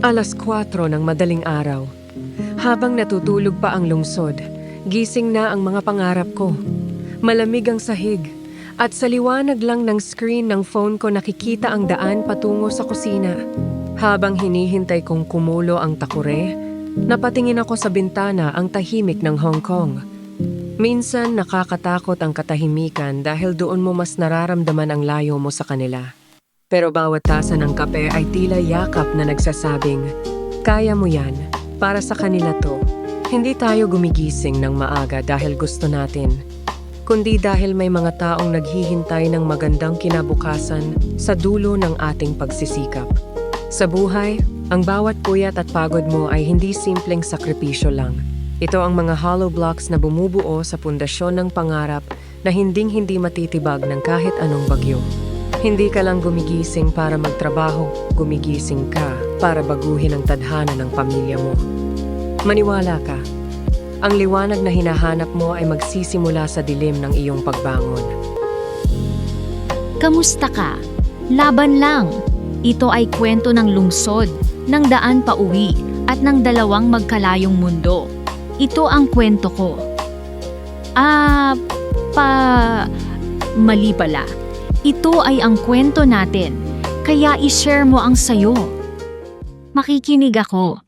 4:00 ng madaling araw. Habang natutulog pa ang lungsod, gising na ang mga pangarap ko. Malamig ang sahig, at sa liwanag lang ng screen ng phone ko nakikita ang daan patungo sa kusina. Habang hinihintay kong kumulo ang takure, napatingin ako sa bintana ang tahimik ng Hong Kong. Minsan nakakatakot ang katahimikan dahil doon mo mas nararamdaman ang layo mo sa kanila. Pero bawat tasa ng kape ay tila yakap na nagsasabing, "Kaya mo yan, para sa kanila to." Hindi tayo gumigising ng maaga dahil gusto natin, kundi dahil may mga taong naghihintay ng magandang kinabukasan sa dulo ng ating pagsisikap. Sa buhay, ang bawat puyat at pagod mo ay hindi simpleng sakripisyo lang. Ito ang mga hollow blocks na bumubuo sa pundasyon ng pangarap na hinding-hindi matitibag ng kahit anong bagyo. Hindi ka lang gumigising para magtrabaho, gumigising ka para baguhin ang tadhana ng pamilya mo. Maniwala ka, ang liwanag na hinahanap mo ay magsisimula sa dilim ng iyong pagbangon. Kamusta ka? Laban lang. Ito ay kwento ng lungsod, ng daan pauwi, at ng dalawang magkalayong mundo. Ito ang kwento ko. Mali pala. Ito ay ang kwento natin, kaya i-share mo ang sayo. Makikinig ako.